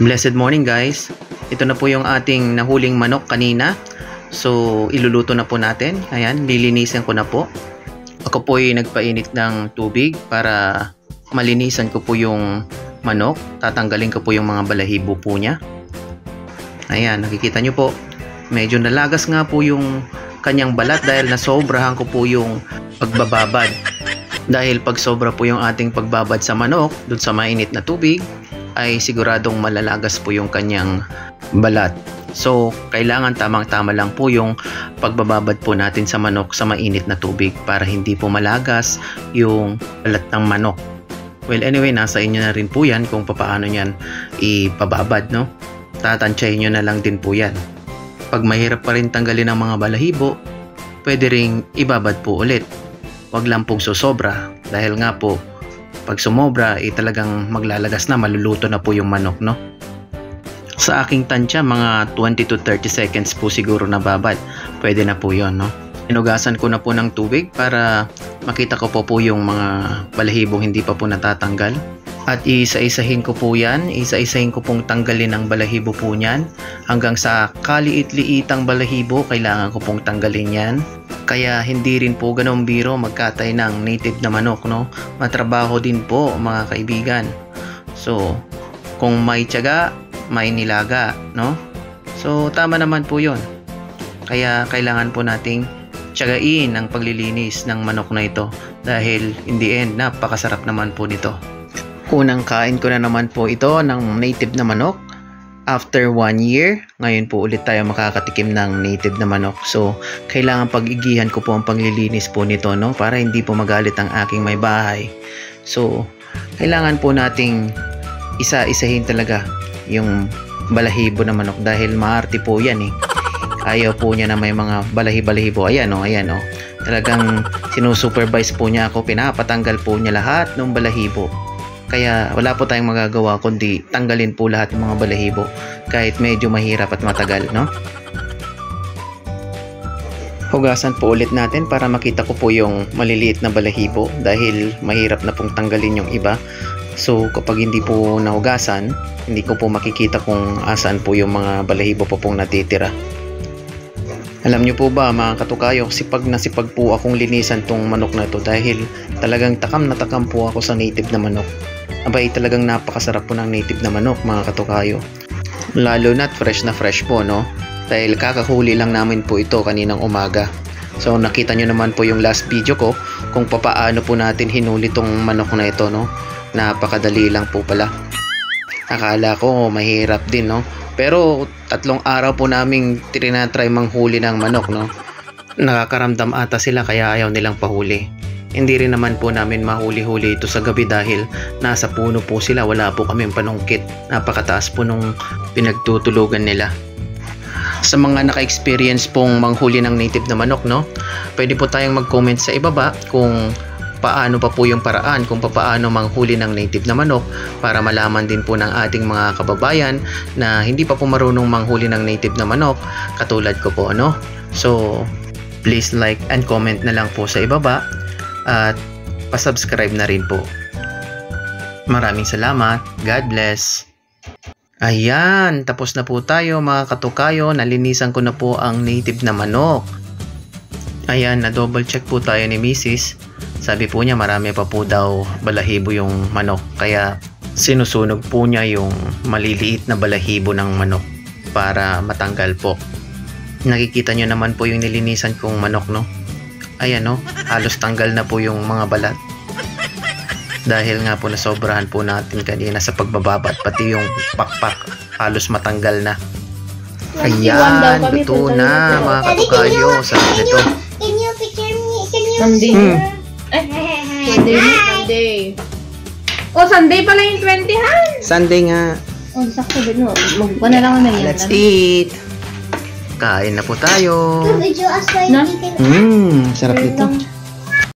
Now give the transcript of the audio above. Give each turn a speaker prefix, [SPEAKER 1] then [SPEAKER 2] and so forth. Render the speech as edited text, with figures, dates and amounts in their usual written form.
[SPEAKER 1] Blessed morning guys. Ito na po yung ating nahuling manok kanina. So iluluto na po natin. Ayan, lilinisan ko na po. Ako po ay nagpainit ng tubig para malinisan ko po yung manok. Tatanggalin ko po yung mga balahibo po niya. Ayan, nakikita nyo po. Medyo nalagas nga po yung kanyang balat dahil nasobrahan ko po yung pagbababad. Dahil pag sobra po yung ating pagbabad sa manok dun sa mainit na tubig, ay siguradong malalagas po yung kanyang balat. So, kailangan tamang-tama lang po yung pagbababad po natin sa manok sa mainit na tubig para hindi po malagas yung balat ng manok. Well, anyway, nasa inyo na rin po yan kung paano yan ipababad, no? Tatansyahin nyo na lang din po yan. Pag mahirap pa rin tanggalin ang mga balahibo, pwede ring ibabad po ulit. Wag lang pong susobra dahil nga po pag sumobra talagang maglalagas na, maluluto na po yung manok, no? Sa aking tansya, mga 20 to 30 seconds po siguro nababad. Pwede na po yon, no? Inugasan ko na po ng tubig para makita ko po yung mga balahibong hindi pa po natatanggal. At isa-isahin ko po yan. Isa-isahin ko pong tanggalin ang balahibo po niyan. Hanggang sa kaliit-liitang balahibo, kailangan ko pong tanggalin yan. Kaya hindi rin po ganong biro magkatay ng native na manok, no? Matrabaho din po mga kaibigan. So, kung may tiyaga, may nilaga, no? So, tama naman po yon. Kaya kailangan po nating tiyagain ang paglilinis ng manok na ito. Dahil in the end, napakasarap naman po nito. Unang kain ko na naman po ito ng native na manok. After 1 year, ngayon po ulit tayo makakatikim ng native na manok. So, kailangan pag-igihan ko po ang paglilinis po nito, no? Para hindi po magalit ang aking may bahay. So, kailangan po nating isa-isahin talaga yung balahibo na manok dahil maarte po yan eh. Ayaw po niya na may mga balahibo. Ayan o, ayan o. Talagang sinusupervise po niya ako. Pinapatanggal po niya lahat ng balahibo. Kaya wala po tayong magagawa kundi tanggalin po lahat ng mga balahibo kahit medyo mahirap at matagal, no? Hugasan po ulit natin para makita ko po yung maliliit na balahibo dahil mahirap na pong tanggalin yung iba. So kapag hindi po nahugasan, hindi ko po makikita kung asan po yung mga balahibo po pong natitira. Alam nyo po ba mga katukayo, sipag na sipag po akong linisan tong manok na ito dahil talagang takam na takam po ako sa native na manok. Abay, talagang napakasarap po ng native na manok mga katukayo. Lalo na't fresh na fresh po, no? Dahil kakahuli lang namin po ito kaninang umaga. So nakita nyo naman po yung last video ko kung papaano po natin hinuli tong manok na ito, no? Napakadali lang po pala. Akala ko mahirap din, no? Pero 3 araw po naming tinatry manghuli ng manok, no? Nakakaramdam ata sila kaya ayaw nilang pahuli. Hindi rin naman po namin mahuli-huli ito sa gabi dahil nasa puno po sila, wala po kaming panungkit. Napakataas po nung pinagtutulugan nila. Sa mga naka-experience pong manghuli ng native na manok, no? Pwede po tayong mag-comment sa ibaba kung paano pa po yung paraan kung paano manghuli ng native na manok para malaman din po ng ating mga kababayan na hindi pa po marunong manghuli ng native na manok katulad ko po, no? So, please like and comment na lang po sa ibaba at pasubscribe na rin po. Maraming salamat. God bless. Ayan, tapos na po tayo mga katukayo. Nalinisan ko na po ang native na manok. Ayan, na double check po tayo ni Mrs. Sabi po niya marami pa po daw balahibo yung manok. Kaya sinusunog po niya yung maliliit na balahibo ng manok para matanggal po. Nakikita nyo naman po yung nilinisan kong manok, no? Ayan, no? Halos tanggal na po yung mga balat. Dahil nga po nasobrahan po natin kanina sa pagbababa at pati yung pakpak halos matanggal na. Ayan, luto na mga katukayo. Sarap nito.
[SPEAKER 2] Can you picture me? Can you
[SPEAKER 3] Sunday. Sunday. Oh, Sunday pala yung 20, ha?
[SPEAKER 1] Sunday nga.
[SPEAKER 3] Oh, sakto din, no? Magpa na lang na yan.
[SPEAKER 1] Let's eat. Kain na po tayo.
[SPEAKER 2] Video us while
[SPEAKER 3] Na?
[SPEAKER 2] eating.
[SPEAKER 1] Sarap nito.